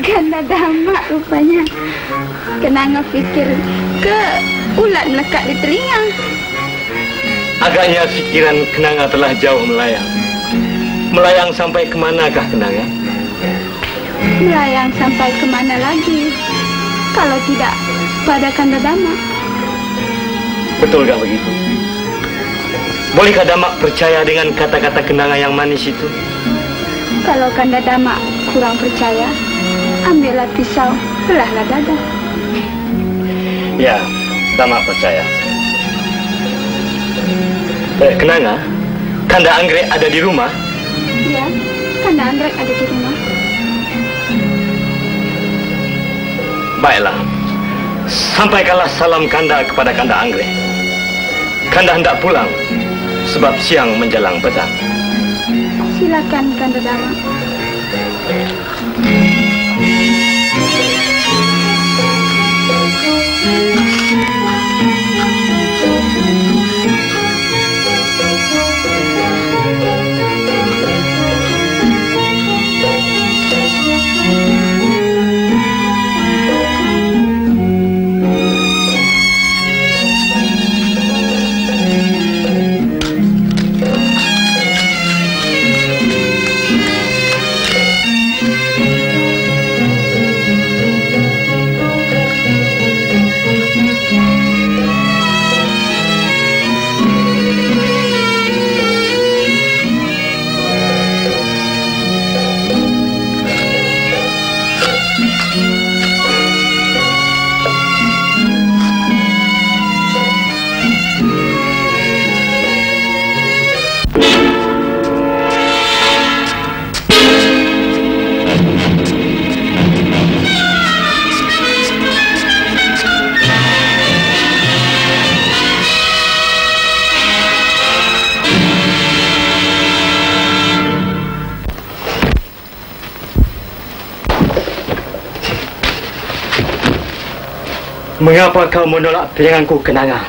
Kanda Dama rupanya. Kenanga fikir ke ulat melekat di telinga. Agaknya pikiran Kenanga telah jauh melayang. Melayang sampai kemanakah Kenanga? Melayang sampai kemana lagi? Kalau tidak pada Kanda Dama. Betulkah begitu? Bolehkah Dama percaya dengan kata-kata Kenanga yang manis itu? Kalau Kanda Dama kurang percaya, ambillah pisau, belahlah dada. Ya, Dama percaya. Kenanga, Kanda Anggrek ada di rumah? Ya, Kanda Anggrek ada di rumah. Baiklah, sampaikanlah salam Kanda kepada Kanda Anggrek. Kanda hendak pulang, sebab siang menjelang petang. Silakan Kanda Dama. Mengapa kau menolak pilihanku, Kenanga?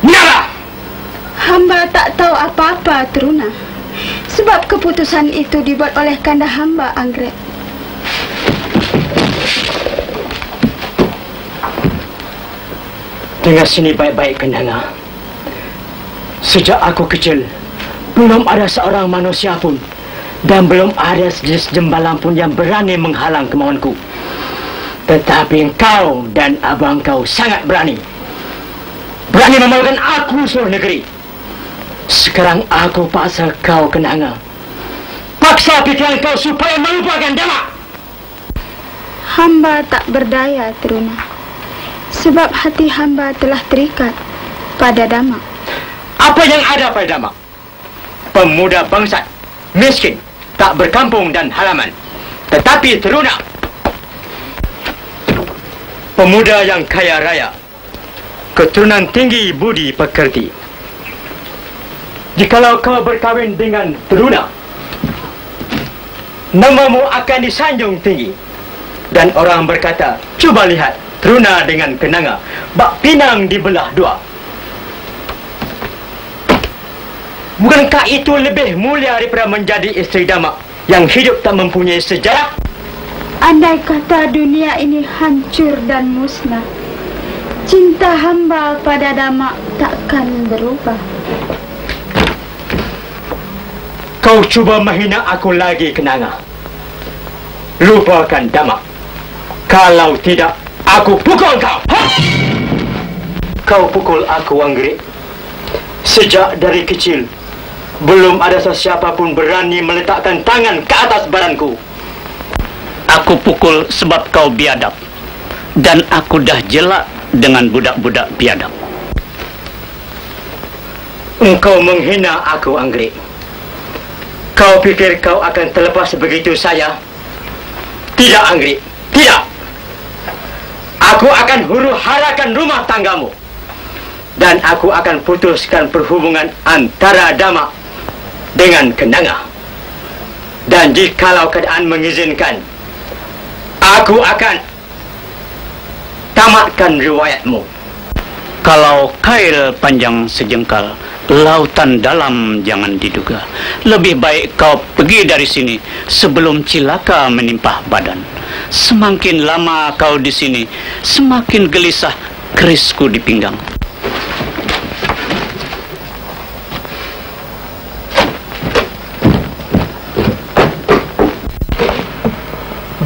Mengapa? Hamba tak tahu apa-apa, Teruna. Sebab keputusan itu dibuat oleh Kanda hamba, Anggrek. Dengar sini baik-baik, Kenanga. Sejak aku kecil, belum ada seorang manusia pun dan belum ada sejenis jembalan pun yang berani menghalang kemauanku. Tetapi engkau dan abang kau sangat berani. Berani memalukan aku seluruh negeri. Sekarang aku paksa kau, Kenanga. Paksa pikiran kau supaya melupakan Dama. Hamba tak berdaya, Teruna. Sebab hati hamba telah terikat pada Dama. Apa yang ada pada Dama? Pemuda bangsat, miskin, tak berkampung dan halaman. Tetapi Teruna, pemuda yang kaya raya, keturunan tinggi budi pekerti. Jikalau kau berkahwin dengan Teruna, namamu akan disanjung tinggi. Dan orang berkata, cuba lihat Teruna dengan Kenanga, bak pinang dibelah dua. Bukankah itu lebih mulia daripada menjadi isteri Dama yang hidup tak mempunyai sejarah? Andai kata dunia ini hancur dan musnah, cinta hamba pada Dama takkan berubah. Kau cuba menghina aku lagi, Kenanga. Lupakan Dama. Kalau tidak, aku pukul kau. Ha! Kau pukul aku, Anggrek. Sejak dari kecil, belum ada sesiapa pun berani meletakkan tangan ke atas badanku. Aku pukul sebab kau biadab. Dan aku dah jelak dengan budak-budak biadab. Engkau menghina aku, Anggrek. Kau pikir kau akan terlepas begitu saja? Tidak, Anggrek. Tidak. Aku akan huru-harakan rumah tanggamu. Dan aku akan putuskan perhubungan antara Dama dengan Kenanga. Dan jikalau keadaan mengizinkan, aku akan tamatkan riwayatmu. Kalau kail panjang sejengkal, lautan dalam jangan diduga. Lebih baik kau pergi dari sini sebelum cilaka menimpa badan. Semakin lama kau di sini, semakin gelisah kerisku di pinggang.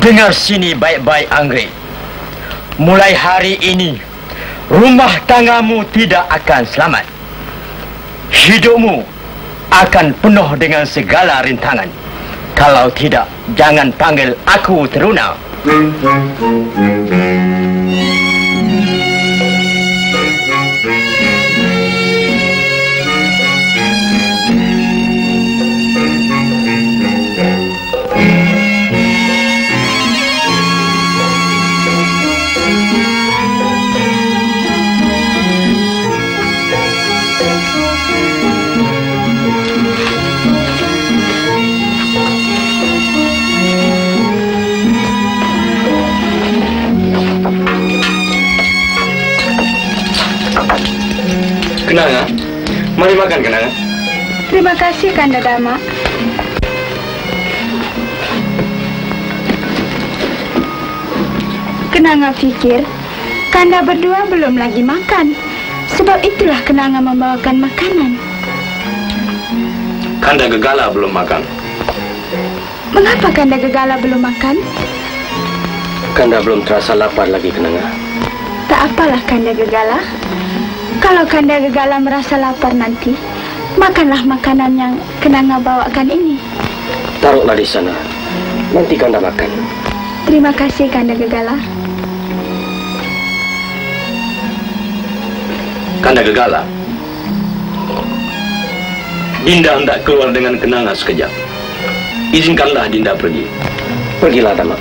Dengar sini baik-baik, Anggrek. Mulai hari ini, rumah tanggamu tidak akan selamat. Hidupmu akan penuh dengan segala rintangan. Kalau tidak, jangan panggil aku teruna. Kenanga, mari makan, Kenanga. Terima kasih, Kanda Dama. Kenanga pikir Kanda berdua belum lagi makan. Sebab itulah Kenanga membawakan makanan. Kanda Gegala belum makan. Mengapa Kanda Gegala belum makan? Kanda belum terasa lapar lagi, Kenanga. Tak apalah, Kanda Gegala. Kalau Kanda Gegala merasa lapar nanti, makanlah makanan yang Kenanga bawakan ini. Taruhlah di sana. Nanti Kanda makan. Terima kasih, Kanda Gegala. Kanda Gegala, Dinda hendak keluar dengan Kenanga sekejap. Izinkanlah Dinda pergi. Pergilah, Dama.